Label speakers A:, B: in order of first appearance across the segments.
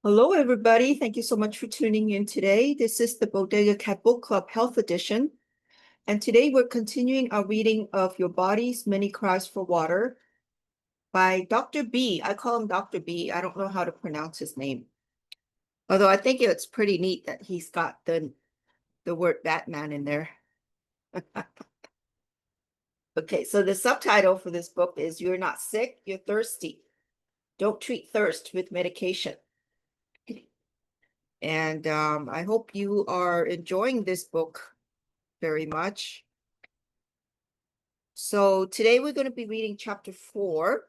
A: Hello, everybody. Thank you so much for tuning in today. This is the Bodega Cat Book Club Health Edition. And today we're continuing our reading of Your Body's Many Cries for Water by Dr. B. I call him Dr. B. I don't know how to pronounce his name. Although I think it's pretty neat that he's got the word Batman in there. Okay, so the subtitle for this book is You're Not Sick, You're Thirsty. Don't treat thirst with medication. And I hope you are enjoying this book very much. So today we're going to be reading chapter 4.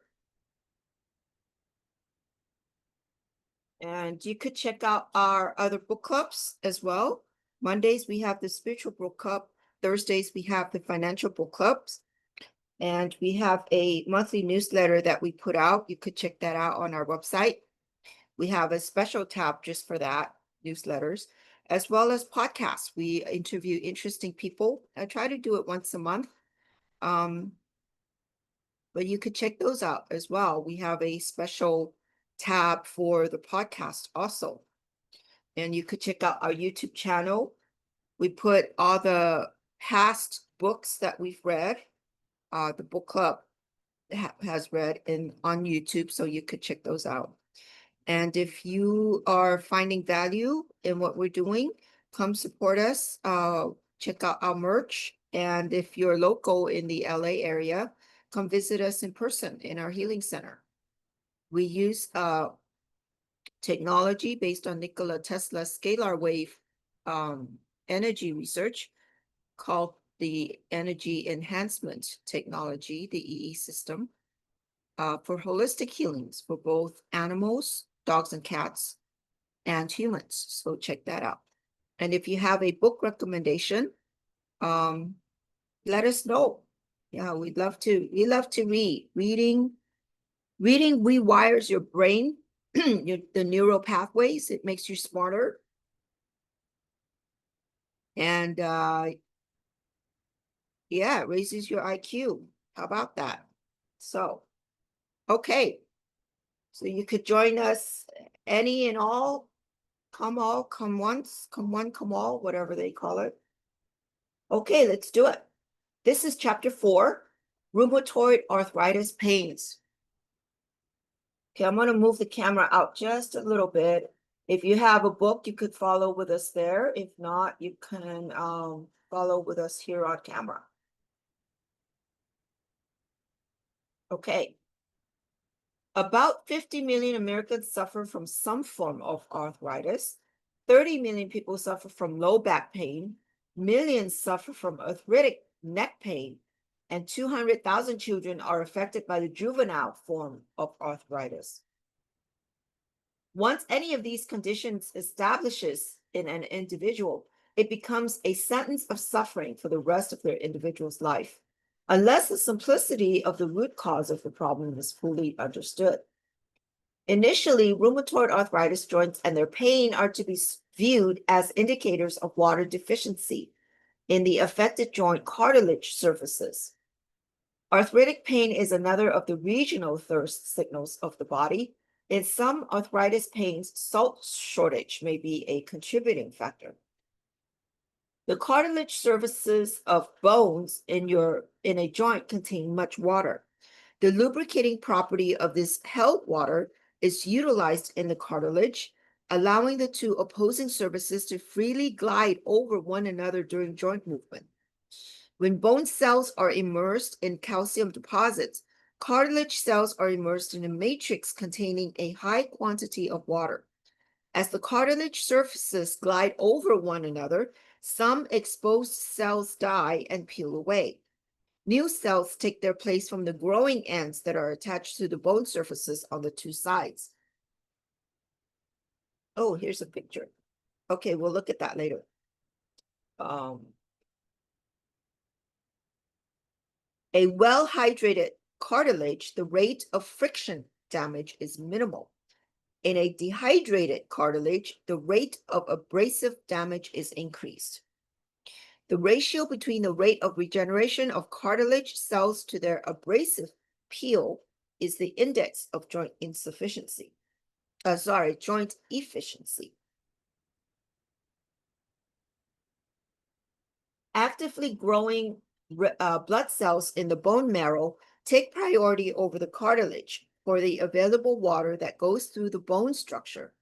A: And you could check out our other book clubs as well. Mondays, we have the spiritual book club. Thursdays, we have the financial book clubs. And we have a monthly newsletter that we put out. You could check that out on our website. We have a special tab just for that, newsletters, as well as podcasts. We interview interesting people. I try to do it once a month. But you could check those out as well. We have a special tab for the podcast also. And you could check out our YouTube channel. We put all the past books that we've read, the book club has read on YouTube, so you could check those out. And if you are finding value in what we're doing, come support us. Check out our merch. And if you're local in the LA area, come visit us in person in our healing center. We use technology based on Nikola Tesla's scalar wave energy research called the energy enhancement technology, the EE system, for holistic healings for both animals, dogs and cats, and humans. So check that out. And if you have a book recommendation, let us know. Yeah, we love to read. Reading rewires your brain, the neural pathways. It makes you smarter. And yeah, it raises your IQ. How about that? So, okay. So you could join us any and all. Come all, come once, come one, come all, whatever they call it. Okay, let's do it. This is chapter 4, rheumatoid arthritis pains. Okay, I'm going to move the camera out just a little bit. If you have a book, you could follow with us there. If not, you can follow with us here on camera. Okay. About 50 million Americans suffer from some form of arthritis. 30 million people suffer from low back pain. Millions suffer from arthritic neck pain. And 200,000 children are affected by the juvenile form of arthritis. Once any of these conditions establishes in an individual, it becomes a sentence of suffering for the rest of their individual's life, unless the simplicity of the root cause of the problem is fully understood. Initially, rheumatoid arthritis joints and their pain are to be viewed as indicators of water deficiency in the affected joint cartilage surfaces. Arthritic pain is another of the regional thirst signals of the body. In some arthritis pains, salt shortage may be a contributing factor. The cartilage surfaces of bones in a joint contain much water. The lubricating property of this held water is utilized in the cartilage, allowing the two opposing surfaces to freely glide over one another during joint movement. When bone cells are immersed in calcium deposits, cartilage cells are immersed in a matrix containing a high quantity of water. As the cartilage surfaces glide over one another, some exposed cells die and peel away. New cells take their place from the growing ends that are attached to the bone surfaces on the two sides. Oh, here's a picture. Okay, we'll look at that later. A well-hydrated cartilage, the rate of friction damage is minimal. In a dehydrated cartilage, the rate of abrasive damage is increased. The ratio between the rate of regeneration of cartilage cells to their abrasive peel is the index of joint insufficiency. joint efficiency. Actively growing blood cells in the bone marrow take priority over the cartilage for the available water that goes through the bone structure.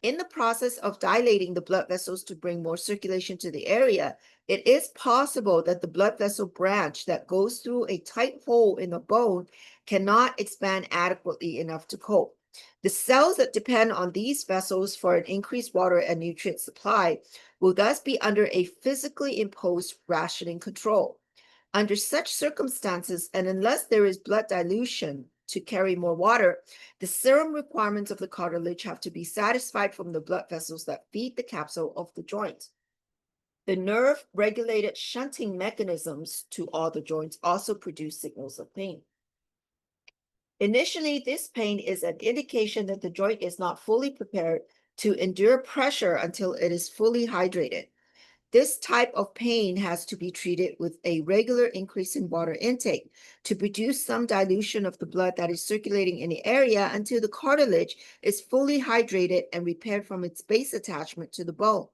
A: In the process of dilating the blood vessels to bring more circulation to the area, it is possible that the blood vessel branch that goes through a tight hole in the bone cannot expand adequately enough to cope. The cells that depend on these vessels for an increased water and nutrient supply will thus be under a physically imposed rationing control. Under such circumstances, and unless there is blood dilution to carry more water, the serum requirements of the cartilage have to be satisfied from the blood vessels that feed the capsule of the joint. The nerve-regulated shunting mechanisms to all the joints also produce signals of pain. Initially, this pain is an indication that the joint is not fully prepared to endure pressure until it is fully hydrated. This type of pain has to be treated with a regular increase in water intake to produce some dilution of the blood that is circulating in the area until the cartilage is fully hydrated and repaired from its base attachment to the bone.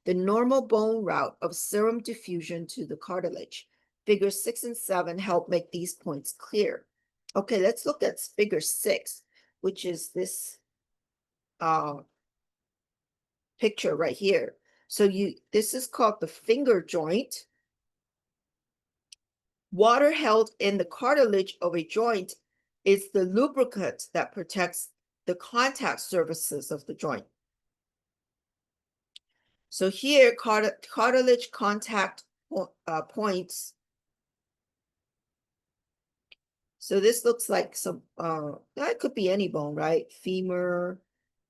A: The normal bone route of serum diffusion to the cartilage. Figures 6 and 7 help make these points clear. Okay, let's look at figure 6, which is this picture right here. So this is called the finger joint. Water held in the cartilage of a joint is the lubricant that protects the contact surfaces of the joint. So here, cartilage contact points. So this looks like some, that could be any bone, right? Femur,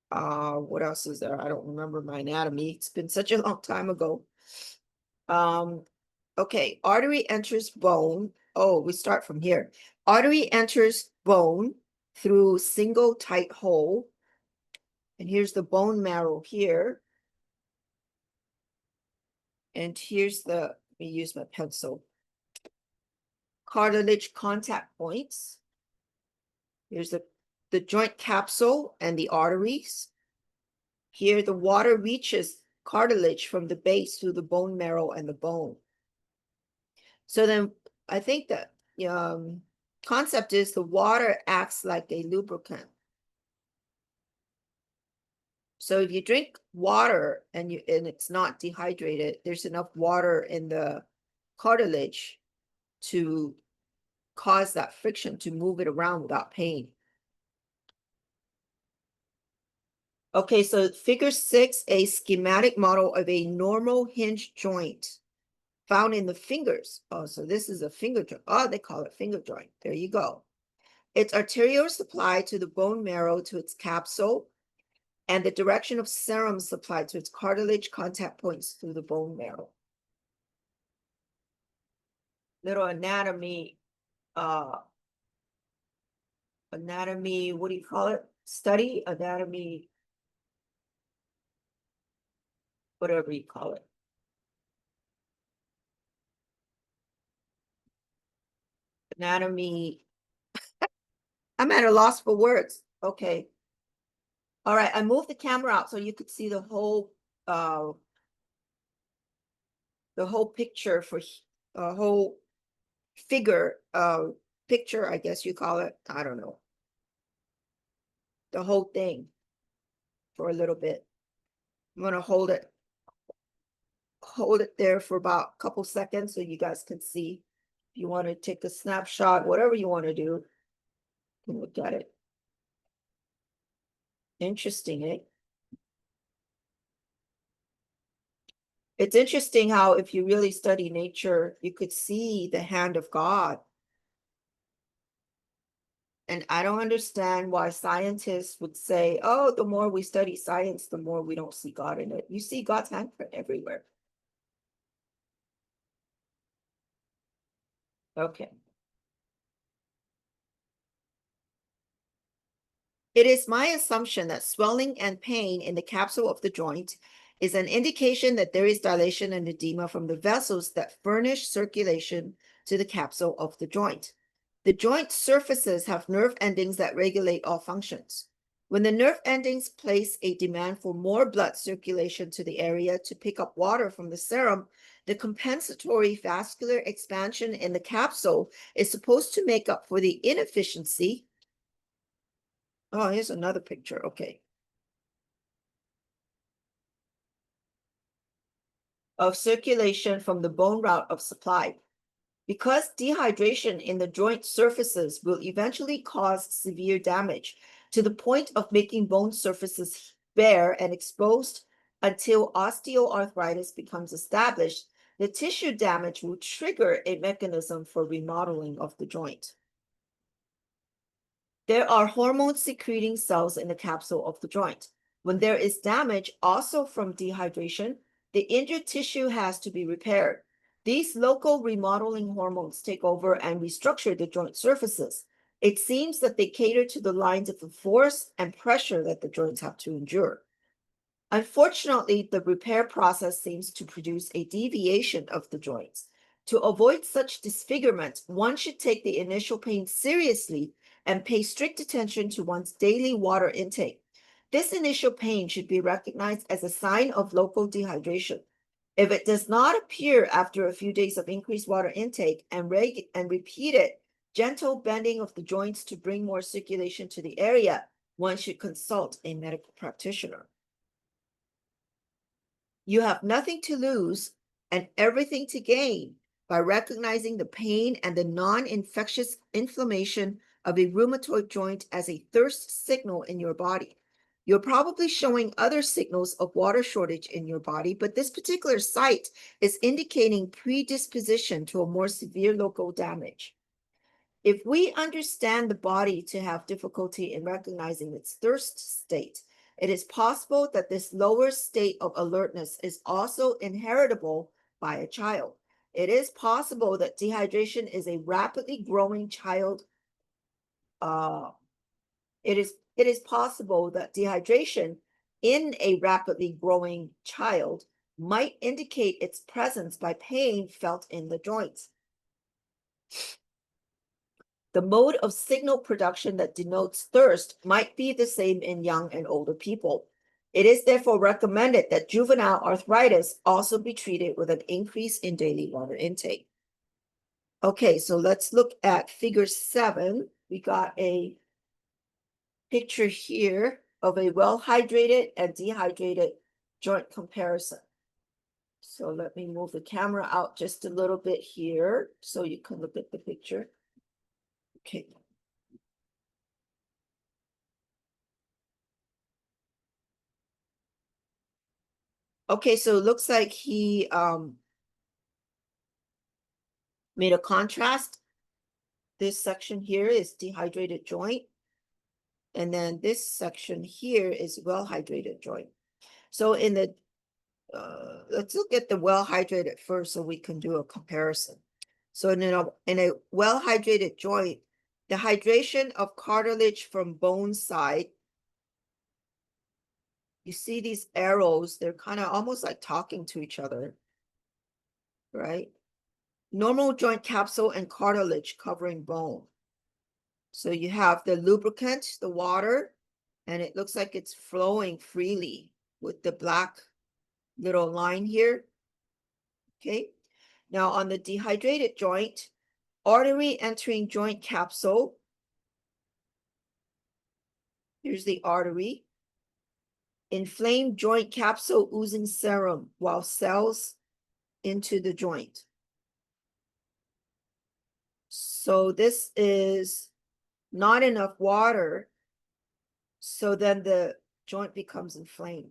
A: what else is there? I don't remember my anatomy. It's been such a long time ago. Okay, artery enters bone. Oh, we start from here. Artery enters bone through single tight hole. And here's the bone marrow here. And here's let me use my pencil. Cartilage contact points. Here's the joint capsule and the arteries. Here, the water reaches cartilage from the base through the bone marrow and the bone. So then I think that concept is the water acts like a lubricant. So if you drink water and it's not dehydrated, there's enough water in the cartilage to cause that friction to move it around without pain. Okay, so figure 6, a schematic model of a normal hinge joint found in the fingers. Oh, so this is a finger joint. Oh, they call it finger joint. There you go. Its arterial supply to the bone marrow to its capsule, and the direction of serum supplied to its cartilage contact points through the bone marrow. Little anatomy, what do you call it? Study, anatomy, whatever you call it. Anatomy. I'm at a loss for words. Okay. All right, I moved the camera out so you could see the whole picture for whole figure picture, I guess you call it. I don't know. The whole thing for a little bit. I'm gonna hold it there for about a couple seconds so you guys can see. If you want to take a snapshot, whatever you want to do, you can look at it. Interesting, eh? It's interesting how if you really study nature, you could see the hand of God. And I don't understand why scientists would say, oh, the more we study science, the more we don't see God in it. You see God's hand everywhere. Okay. It is my assumption that swelling and pain in the capsule of the joint is an indication that there is dilation and edema from the vessels that furnish circulation to the capsule of the joint. The joint surfaces have nerve endings that regulate all functions. When the nerve endings place a demand for more blood circulation to the area to pick up water from the serum, the compensatory vascular expansion in the capsule is supposed to make up for the inefficiency. Oh, here's another picture. Okay. Of circulation from the bone route of supply. Because dehydration in the joint surfaces will eventually cause severe damage to the point of making bone surfaces bare and exposed until osteoarthritis becomes established, the tissue damage will trigger a mechanism for remodeling of the joint. There are hormone secreting cells in the capsule of the joint. When there is damage also from dehydration, the injured tissue has to be repaired. These local remodeling hormones take over and restructure the joint surfaces. It seems that they cater to the lines of the force and pressure that the joints have to endure. Unfortunately, the repair process seems to produce a deviation of the joints. To avoid such disfigurement, one should take the initial pain seriously and pay strict attention to one's daily water intake. This initial pain should be recognized as a sign of local dehydration. If it does not appear after a few days of increased water intake and repeated gentle bending of the joints to bring more circulation to the area, one should consult a medical practitioner. You have nothing to lose and everything to gain by recognizing the pain and the non-infectious inflammation of a rheumatoid joint as a thirst signal in your body. You're probably showing other signals of water shortage in your body, but this particular site is indicating predisposition to a more severe local damage. If we understand the body to have difficulty in recognizing its thirst state, it is possible that this lower state of alertness is also inheritable by a child. It is possible that dehydration is a rapidly growing child. It is possible that dehydration in a rapidly growing child might indicate its presence by pain felt in the joints. The mode of signal production that denotes thirst might be the same in young and older people. It is therefore recommended that juvenile arthritis also be treated with an increase in daily water intake. Okay, so let's look at figure 7. We got a picture here of a well-hydrated and dehydrated joint comparison. So let me move the camera out just a little bit here so you can look at the picture. Okay. Okay, so it looks like he made a contrast. This section here is dehydrated joint. And then this section here is well-hydrated joint. So in the, let's look at the well-hydrated first so we can do a comparison. So in a well-hydrated joint, the hydration of cartilage from bone side, you see these arrows, they're kind of almost like talking to each other, right? Normal joint capsule and cartilage covering bone. So you have the lubricant, the water, and it looks like it's flowing freely with the black little line here. Okay. Now on the dehydrated joint, artery entering joint capsule. Here's the artery. Inflamed joint capsule oozing serum while cells into the joint. So this is not enough water. So then the joint becomes inflamed.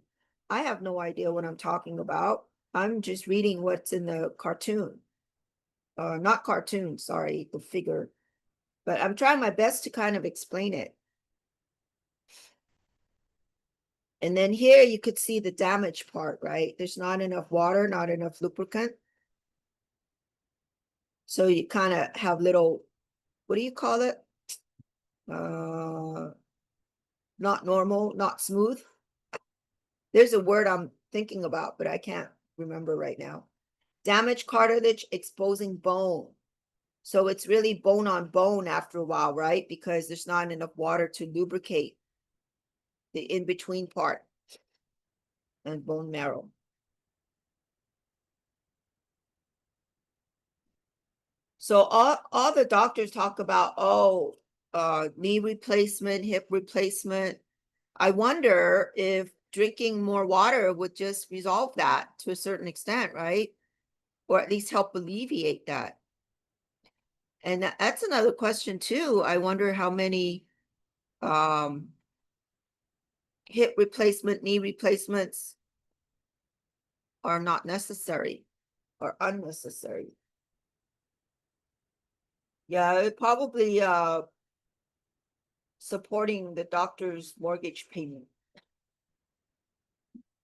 A: I have no idea what I'm talking about. I'm just reading what's in the cartoon. Not cartoon, sorry, the figure. But I'm trying my best to kind of explain it. And then here you could see the damage part, right? There's not enough water, not enough lubricant. So you kind of have little, what do you call it? Not normal, not smooth. There's a word I'm thinking about, but I can't remember right now. Damaged cartilage exposing bone. So it's really bone on bone after a while, right? Because there's not enough water to lubricate. the in-between part, and bone marrow. So all the doctors talk about, knee replacement, hip replacement. I wonder if drinking more water would just resolve that to a certain extent, right? Or at least help alleviate that. And that's another question too. I wonder how many hip replacement, knee replacements are not necessary or unnecessary. Yeah, it probably supporting the doctor's mortgage payment.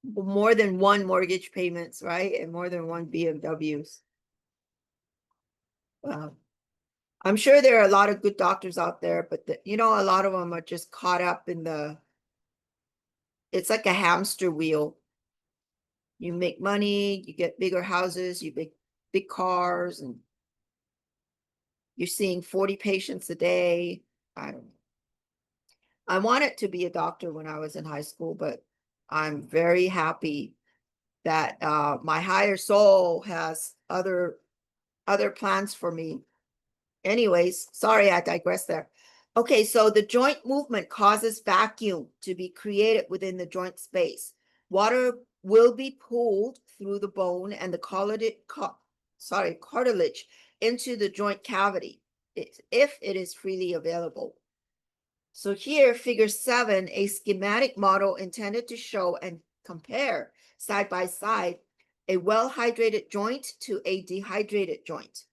A: More than one mortgage payments, right? And more than one BMWs. Wow. I'm sure there are a lot of good doctors out there, but a lot of them are just caught up in it's like a hamster wheel. You make money, you get bigger houses, you make big cars, and you're seeing 40 patients a day. I don't know. I wanted to be a doctor when I was in high school, but I'm very happy that my higher soul has other plans for me. Anyways, sorry, I digress there. Okay, so the joint movement causes vacuum to be created within the joint space. Water will be pulled through the bone and the cartilage into the joint cavity if it is freely available. So here, figure 7, a schematic model intended to show and compare side by side a well-hydrated joint to a dehydrated joint.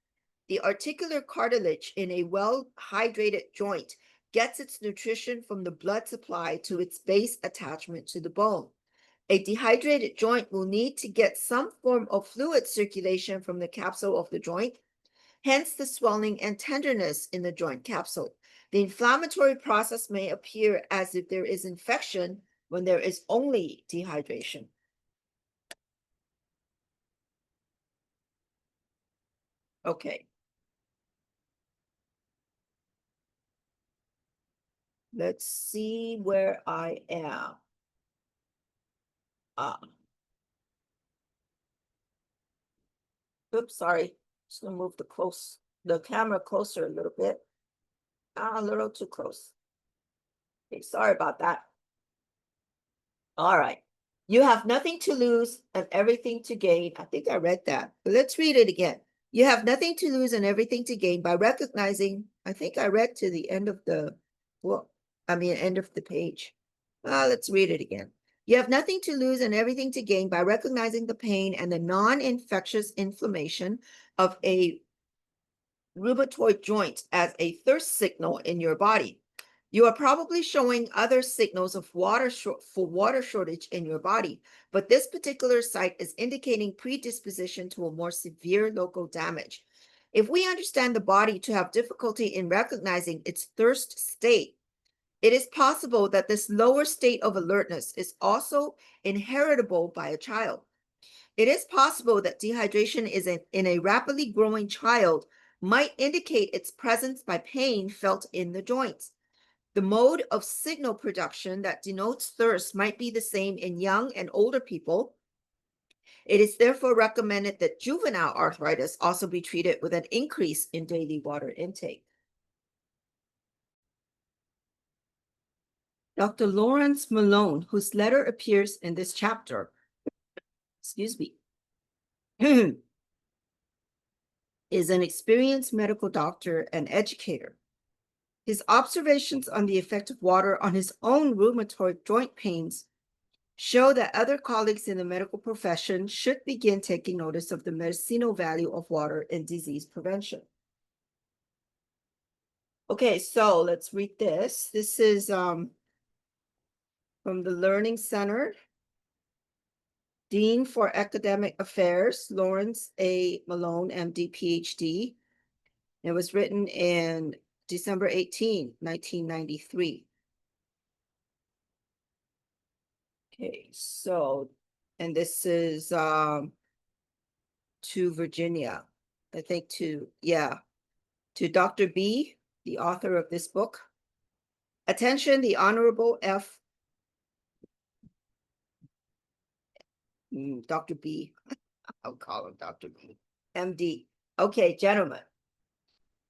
A: The articular cartilage in a well-hydrated joint gets its nutrition from the blood supply to its base attachment to the bone. A dehydrated joint will need to get some form of fluid circulation from the capsule of the joint, hence the swelling and tenderness in the joint capsule. The inflammatory process may appear as if there is infection when there is only dehydration. Okay. Let's see where I am. Oops, sorry. Just gonna move the camera closer a little bit. A little too close. Okay, sorry about that. All right. You have nothing to lose and everything to gain. I think I read that, but let's read it again. You have nothing to lose and everything to gain by recognizing, I think I read to the end of the book. End of the page. Let's read it again. You have nothing to lose and everything to gain by recognizing the pain and the non-infectious inflammation of a rheumatoid joint as a thirst signal in your body. You are probably showing other signals of water shortage in your body, but this particular site is indicating predisposition to a more severe local damage. If we understand the body to have difficulty in recognizing its thirst state, it is possible that this lower state of alertness is also inheritable by a child. It is possible that dehydration in a rapidly growing child might indicate its presence by pain felt in the joints. The mode of signal production that denotes thirst might be the same in young and older people. It is therefore recommended that juvenile arthritis also be treated with an increase in daily water intake. Dr. Lawrence Malone, whose letter appears in this chapter, excuse me, is an experienced medical doctor and educator. His observations on the effect of water on his own rheumatoid joint pains show that other colleagues in the medical profession should begin taking notice of the medicinal value of water in disease prevention. Okay, so let's read this. This is from the Learning Center. Dean for Academic Affairs, Lawrence A. Malone, MD, PhD. It was written in December 18, 1993. Okay, so, and this is to Virginia, I think to Dr. B, the author of this book. Attention, the Honorable F. Dr. B. I'll call him Dr. B. MD. Okay, gentlemen.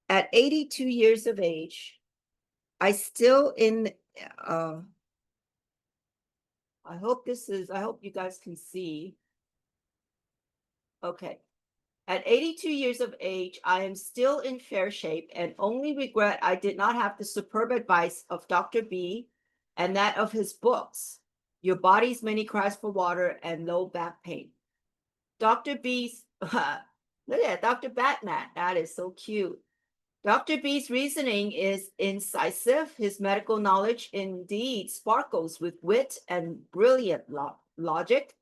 A: At 82 years of age, I still I hope I hope you guys can see. Okay. At 82 years of age, I am still in fair shape and only regret I did not have the superb advice of Dr. B and that of his books, Your Body's Many Cries for Water and Low Back Pain. Dr. B's, look at Dr. Batman. That is so cute. Dr. B's reasoning is incisive. His medical knowledge indeed sparkles with wit and brilliant logic.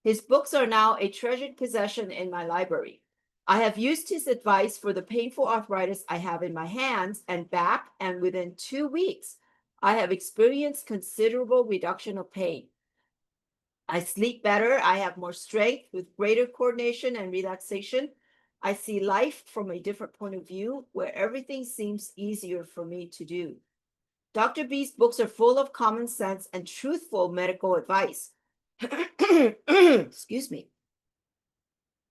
A: His books are now a treasured possession in my library. I have used his advice for the painful arthritis I have in my hands and back, and within 2 weeks, I have experienced considerable reduction of pain. I sleep better. I have more strength with greater coordination and relaxation. I see life from a different point of view where everything seems easier for me to do. Dr. B's books are full of common sense and truthful medical advice. Excuse me.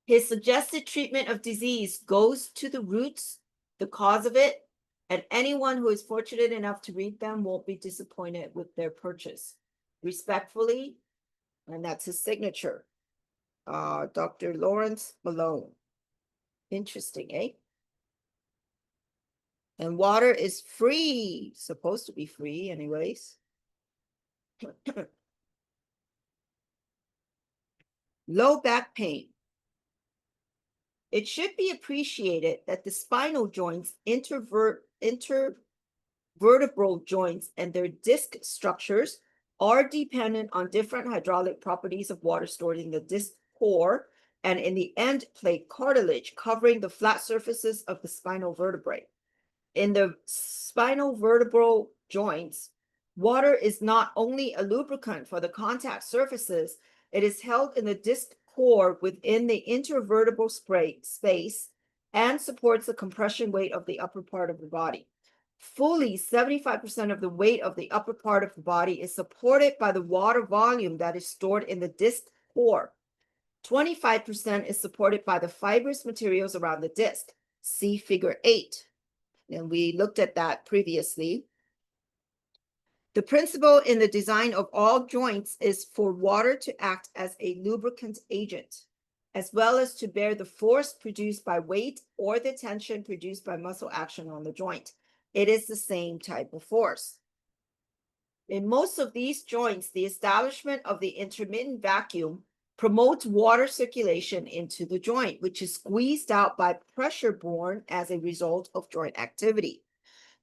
A: His suggested treatment of disease goes to the roots, the cause of it, and anyone who is fortunate enough to read them won't be disappointed with their purchase. Respectfully, and that's his signature, Dr. Lawrence Malone. Interesting, eh? And water is free, supposed to be free anyways. Low back pain. It should be appreciated that the spinal joints, intervertebral joints, and their disc structures are dependent on different hydraulic properties of water stored in the disc core and in the end plate cartilage covering the flat surfaces of the spinal vertebrae. In the spinal vertebral joints, water is not only a lubricant for the contact surfaces, it is held in the disc core within the intervertebral space and supports the compression weight of the upper part of the body. Fully 75% of the weight of the upper part of the body is supported by the water volume that is stored in the disc core. 25% is supported by the fibrous materials around the disc. See figure 8. And we looked at that previously. The principle in the design of all joints is for water to act as a lubricant agent, as well as to bear the force produced by weight or the tension produced by muscle action on the joint. It is the same type of force. In most of these joints, the establishment of the intermittent vacuum promotes water circulation into the joint, which is squeezed out by pressure borne as a result of joint activity.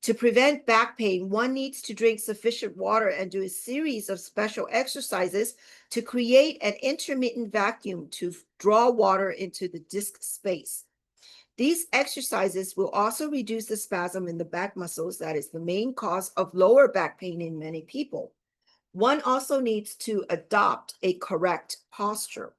A: To prevent back pain, one needs to drink sufficient water and do a series of special exercises to create an intermittent vacuum to draw water into the disc space. These exercises will also reduce the spasm in the back muscles that is the main cause of lower back pain in many people. One also needs to adopt a correct posture.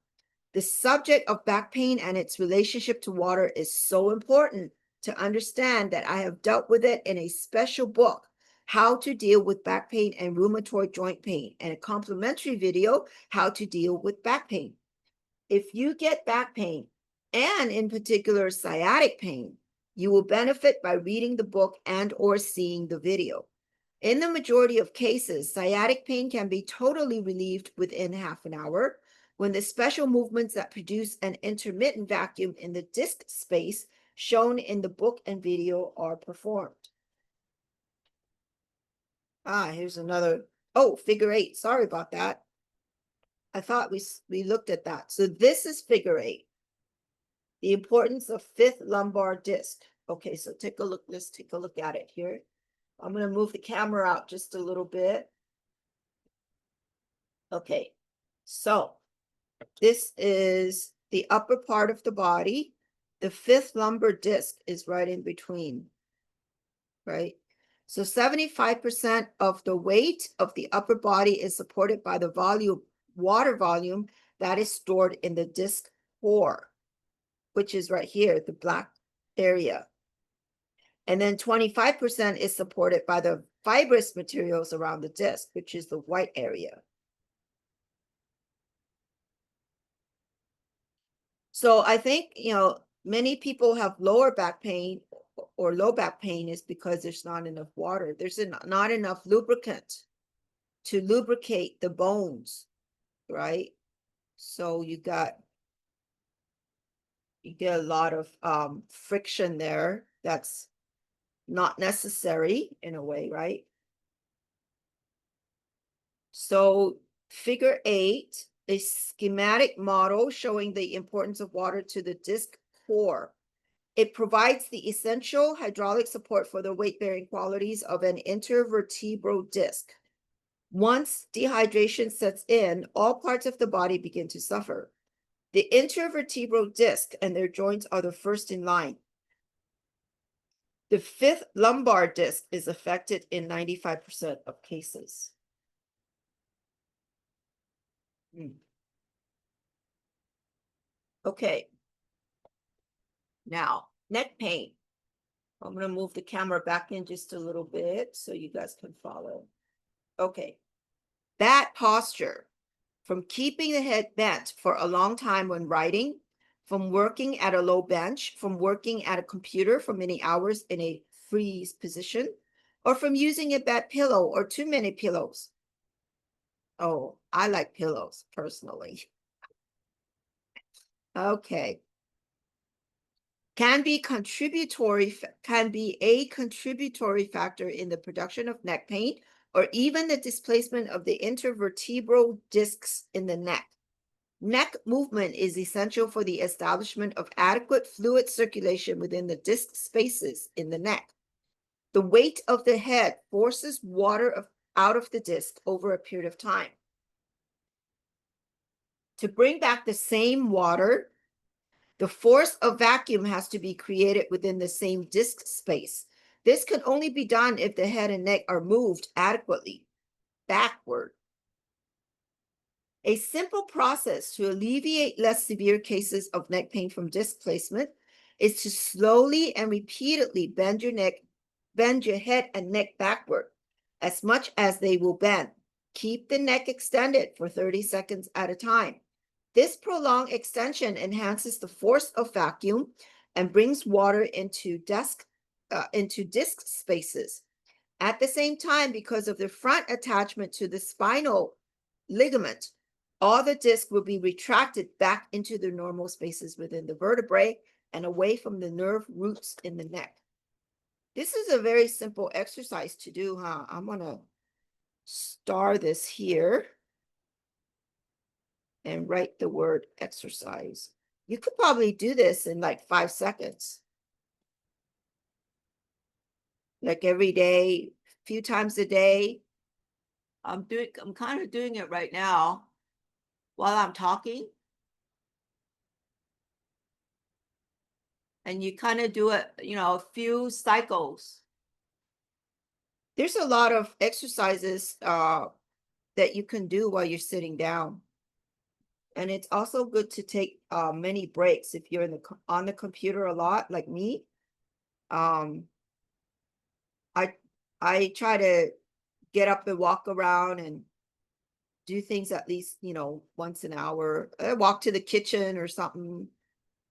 A: The subject of back pain and its relationship to water is so important to understand that I have dealt with it in a special book, How to Deal with Back Pain and Rheumatoid Joint Pain, and a complimentary video, How to Deal with Back Pain. If you get back pain, and in particular sciatic pain, you will benefit by reading the book and or seeing the video. In the majority of cases, sciatic pain can be totally relieved within half an hour when the special movements that produce an intermittent vacuum in the disc space shown in the book and video are performed. Here's another, figure 8. Sorry about that. I thought we looked at that. So this is figure 8. The importance of fifth lumbar disc. Okay, so let's take a look at it here. I'm going to move the camera out just a little bit. Okay, so this is the upper part of the body. The fifth lumbar disc is right in between, right? So 75% of the weight of the upper body is supported by the water volume that is stored in the disc core, which is right here, the black area. And then 25% is supported by the fibrous materials around the disc, which is the white area. So I think, many people have lower back pain or low back pain is because there's not enough water. There's not enough lubricant to lubricate the bones, right? So you get a lot of friction there that's not necessary in a way, right? So figure 8, a schematic model showing the importance of water to the disc core. It provides the essential hydraulic support for the weight-bearing qualities of an intervertebral disc. Once dehydration sets in, all parts of the body begin to suffer. The intervertebral disc and their joints are the first in line. The 5th lumbar disc is affected in 95% of cases. Okay. Now, neck pain. I'm going to move the camera back in just a little bit so you guys can follow. Okay. That posture, from keeping the head bent for a long time when writing, from working at a low bench, from working at a computer for many hours in a freeze position, or from using a bad pillow or too many pillows. Oh, I like pillows personally. Okay. Can be a contributory factor in the production of neck pain or even the displacement of the intervertebral discs in the neck. Neck movement is essential for the establishment of adequate fluid circulation within the disc spaces in the neck. The weight of the head forces water out of the disc over a period of time. To bring back the same water, the force of vacuum has to be created within the same disc space. This can only be done if the head and neck are moved adequately backward. A simple process to alleviate less severe cases of neck pain from disc placement is to slowly and repeatedly bend your head and neck backward as much as they will bend. Keep the neck extended for 30 seconds at a time. This prolonged extension enhances the force of vacuum and brings water into disc spaces. At the same time, because of the front attachment to the spinal ligament, all the disc will be retracted back into the normal spaces within the vertebrae and away from the nerve roots in the neck. This is a very simple exercise to do, huh? I'm going to star this here and write the word exercise. You could probably do this in like 5 seconds. Like every day, a few times a day. I'm kind of doing it right now while I'm talking. And you kind of do it, a few cycles. There's a lot of exercises that you can do while you're sitting down. And it's also good to take many breaks if you're on the computer a lot, like me. I try to get up and walk around and do things at least, once an hour. I walk to the kitchen or something,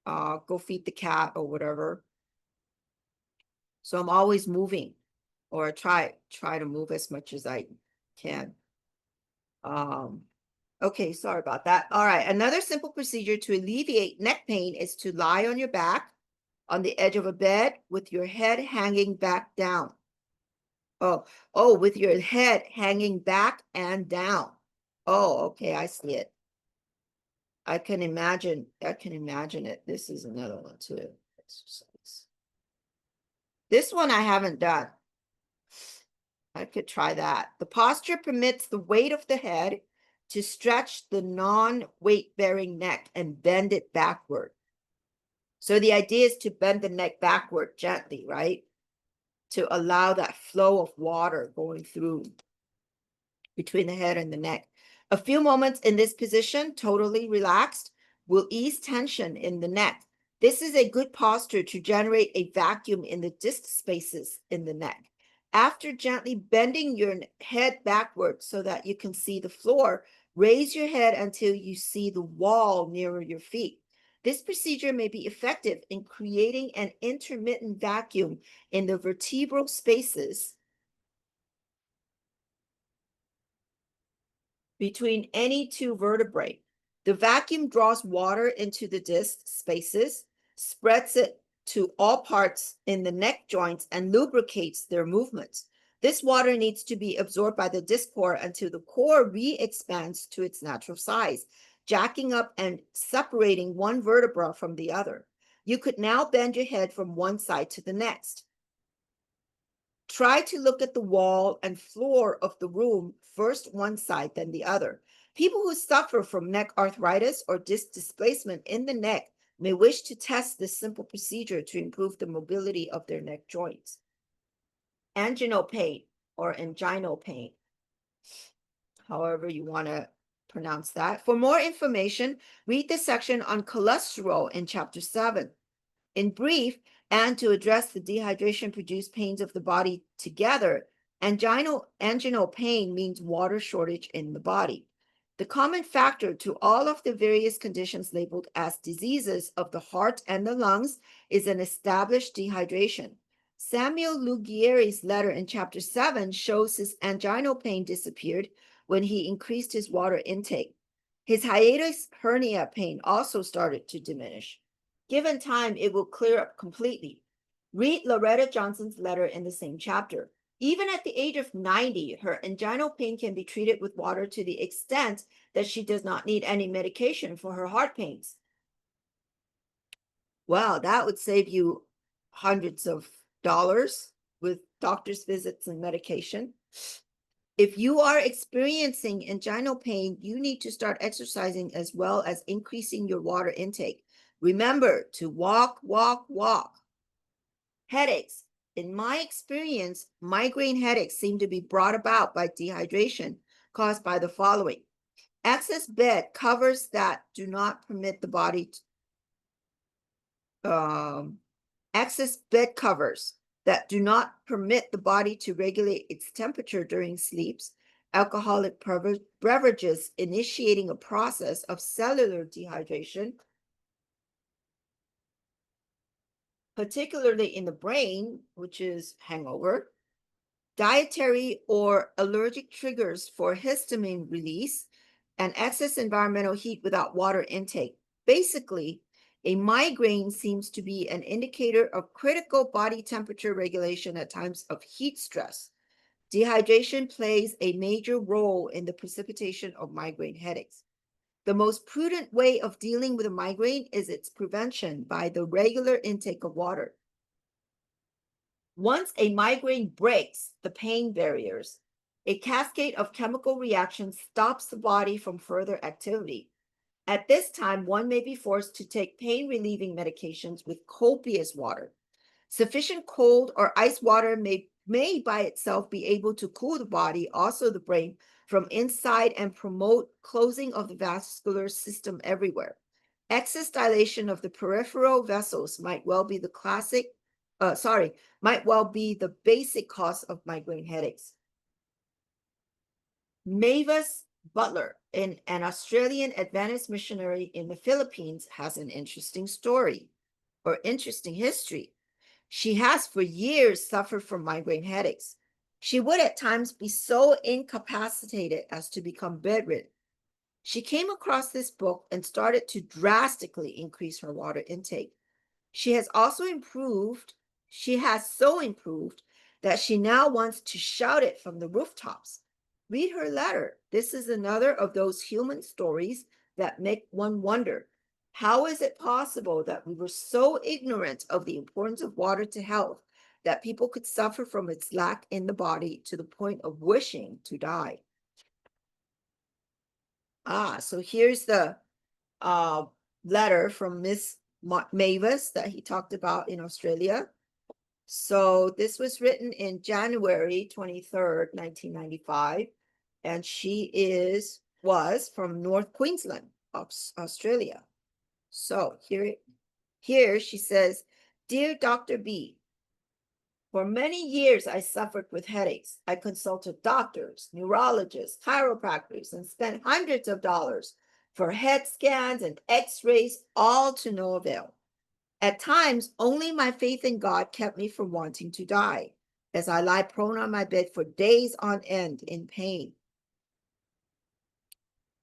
A: go feed the cat or whatever. So I'm always moving, or try to move as much as I can. Okay, sorry about that. All right, another simple procedure to alleviate neck pain is to lie on your back on the edge of a bed with your head hanging back down. With your head hanging back and down. Oh, okay, I see it. I can imagine it. This is another one too. Exercise. This one I haven't done. I could try that. The posture permits the weight of the head to stretch the non-weight bearing neck and bend it backward. So the idea is to bend the neck backward gently, right? To allow that flow of water going through between the head and the neck. A few moments in this position, totally relaxed, will ease tension in the neck. This is a good posture to generate a vacuum in the disc spaces in the neck. After gently bending your head backward so that you can see the floor, raise your head until you see the wall nearer your feet. This procedure may be effective in creating an intermittent vacuum in the vertebral spaces between any two vertebrae. The vacuum draws water into the disc spaces, spreads it to all parts in the neck joints, and lubricates their movements. This water needs to be absorbed by the disc core until the core re-expands to its natural size, jacking up and separating one vertebra from the other. You could now bend your head from one side to the next. Try to look at the wall and floor of the room, first one side, then the other. People who suffer from neck arthritis or disc displacement in the neck may wish to test this simple procedure to improve the mobility of their neck joints. Anginal pain or anginal pain, however you want to pronounce that. For more information, read the section on cholesterol in chapter 7. In brief, and to address the dehydration-produced pains of the body together, anginal pain means water shortage in the body. The common factor to all of the various conditions labeled as diseases of the heart and the lungs is an established dehydration. Samuel Lughieri's letter in chapter 7 shows his anginal pain disappeared when he increased his water intake. His hiatus hernia pain also started to diminish. Given time, it will clear up completely. Read Loretta Johnson's letter in the same chapter. Even at the age of 90, her anginal pain can be treated with water to the extent that she does not need any medication for her heart pains. Well, that would save you hundreds of dollars with doctor's visits and medication. If you are experiencing anginal pain, you need to start exercising as well as increasing your water intake. Remember to walk, walk, walk. Headaches. In my experience, migraine headaches seem to be brought about by dehydration caused by the following. Excess bed covers that do not permit the body excess bed covers that do not permit the body to regulate its temperature during sleeps, alcoholic beverages initiating a process of cellular dehydration, particularly in the brain, which is hangover, dietary or allergic triggers for histamine release, and excess environmental heat without water intake. Basically, a migraine seems to be an indicator of critical body temperature regulation at times of heat stress. Dehydration plays a major role in the precipitation of migraine headaches. The most prudent way of dealing with a migraine is its prevention by the regular intake of water. Once a migraine breaks the pain barriers, a cascade of chemical reactions stops the body from further activity. At this time, one may be forced to take pain-relieving medications with copious water. Sufficient cold or ice water may by itself be able to cool the body, also the brain, from inside and promote closing of the vascular system everywhere. Excess dilation of the peripheral vessels might well be the basic cause of migraine headaches. Mavis Butler, an Australian Adventist missionary in the Philippines, has an interesting story or interesting history. She has for years suffered from migraine headaches. She would at times be so incapacitated as to become bedridden. She came across this book and started to drastically increase her water intake. She has so improved that she now wants to shout it from the rooftops. Read her letter. This is another of those human stories that make one wonder. How is it possible that we were so ignorant of the importance of water to health that people could suffer from its lack in the body to the point of wishing to die? So here's the letter from Miss Mavis that he talked about in Australia. So this was written in January 23rd, 1995, and she was from North Queensland, Australia. So here she says, "Dear Dr. B, for many years I suffered with headaches. I consulted doctors, neurologists, chiropractors, and spent hundreds of dollars for head scans and x-rays, all to no avail. At times, only my faith in God kept me from wanting to die, as I lie prone on my bed for days on end in pain.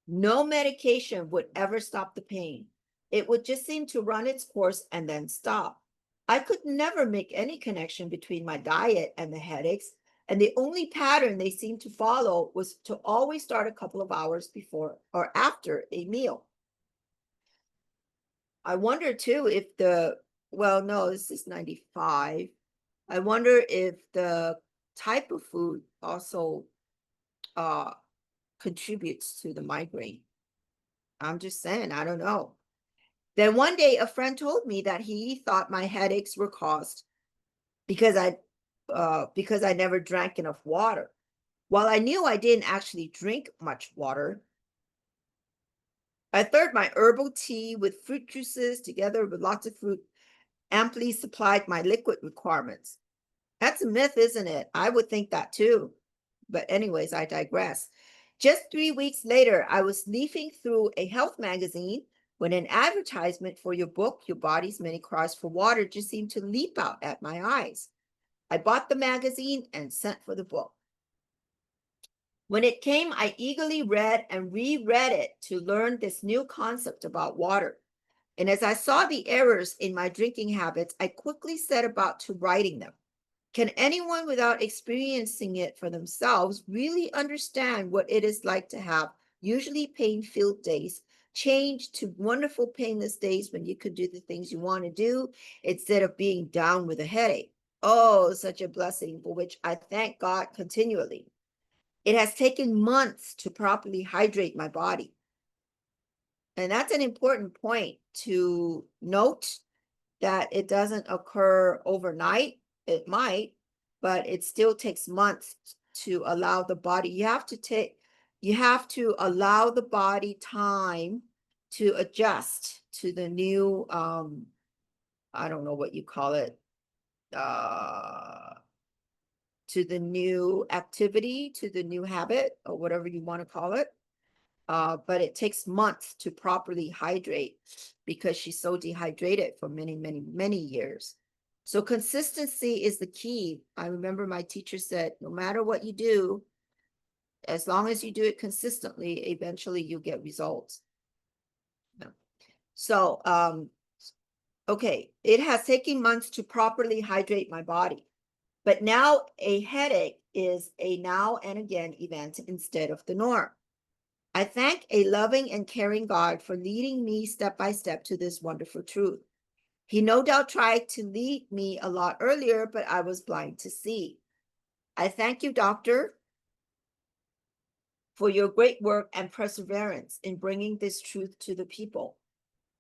A: No medication would ever stop the pain. It would just seem to run its course and then stop. I could never make any connection between my diet and the headaches, and the only pattern they seemed to follow was to always start a couple of hours before or after a meal. I wonder too if well, no, this is 95. I wonder if the type of food also uh, contributes to the migraine. I'm just saying, I don't know. Then one day a friend told me that he thought my headaches were caused because I never drank enough water. While I knew I didn't actually drink much water, I thought my herbal tea with fruit juices together with lots of fruit amply supplied my liquid requirements. That's a myth, isn't it? I would think that too. But anyways, I digress. Just 3 weeks later, I was leafing through a health magazine when an advertisement for your book, Your Body's Many Cries for Water, just seemed to leap out at my eyes. I bought the magazine and sent for the book. When it came, I eagerly read and reread it to learn this new concept about water. And as I saw the errors in my drinking habits, I quickly set about to righting them. Can anyone without experiencing it for themselves really understand what it is like to have usually pain-filled days change to wonderful painless days when you could do the things you want to do instead of being down with a headache? Oh, such a blessing for which I thank God continually. It has taken months to properly hydrate my body. And that's an important point to note, that it doesn't occur overnight. It might, but it still takes months to allow the body. You have to allow the body time to adjust to the new, I don't know what you call it, to the new activity, to the new habit, or whatever you want to call it. But it takes months to properly hydrate because she's so dehydrated for many, many, many years. So consistency is the key. I remember my teacher said, no matter what you do, as long as you do it consistently, eventually you get results. So, okay, it has taken months to properly hydrate my body. But now a headache is a now and again event instead of the norm. I thank a loving and caring God for leading me step by step to this wonderful truth. He no doubt tried to lead me a lot earlier, but I was blind to see. I thank you, Doctor, for your great work and perseverance in bringing this truth to the people.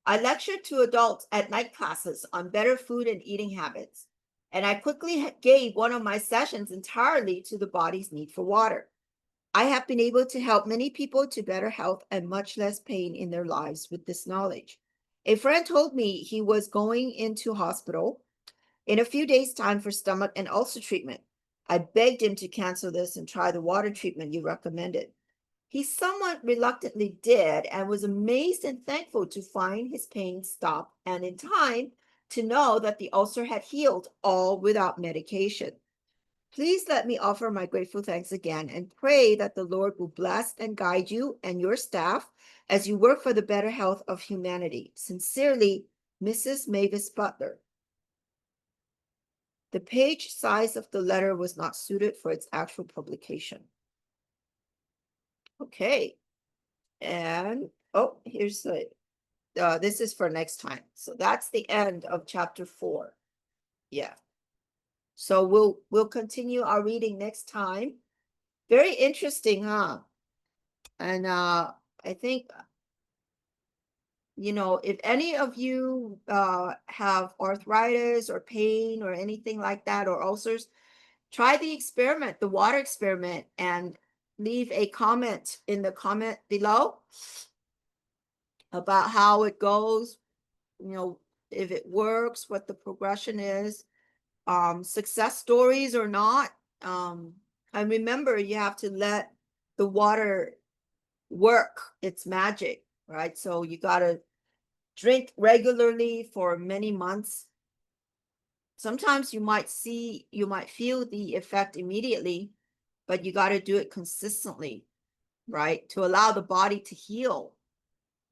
A: I lectured to adults at night classes on better food and eating habits, and I quickly gave one of my sessions entirely to the body's need for water. I have been able to help many people to better health and much less pain in their lives with this knowledge. A friend told me he was going into hospital in a few days' time for stomach and ulcer treatment. I begged him to cancel this and try the water treatment you recommended. He somewhat reluctantly did and was amazed and thankful to find his pain stop and in time to know that the ulcer had healed, all without medication. Please let me offer my grateful thanks again and pray that the Lord will bless and guide you and your staff as you work for the better health of humanity. Sincerely, Mrs. Mavis Butler. The page size of the letter was not suited for its actual publication. Okay. And, oh, here's this is for next time. So that's the end of chapter 4. Yeah. So we'll continue our reading next time. Very interesting, huh? And I think, if any of you have arthritis or pain or anything like that, or ulcers, try the experiment, the water experiment, and leave a comment in the comment below about how it goes, if it works, what the progression is, success stories or not. And remember, you have to let the water work its magic. right? So you got to drink regularly for many months. Sometimes you might feel the effect immediately, but you got to do it consistently, right? To allow the body to heal.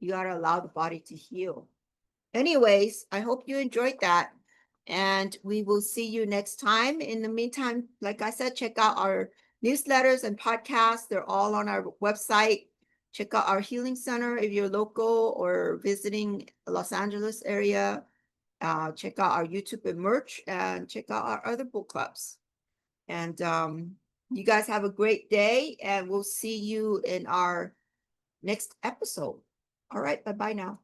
A: You got to allow the body to heal. Anyways, I hope you enjoyed that. And we will see you next time. In the meantime, like I said, check out our newsletters and podcasts. They're all on our website. Check out our healing center if you're local or visiting Los Angeles area. Check out our YouTube and merch, and check out our other book clubs. And you guys have a great day, and we'll see you in our next episode. All right, bye-bye now.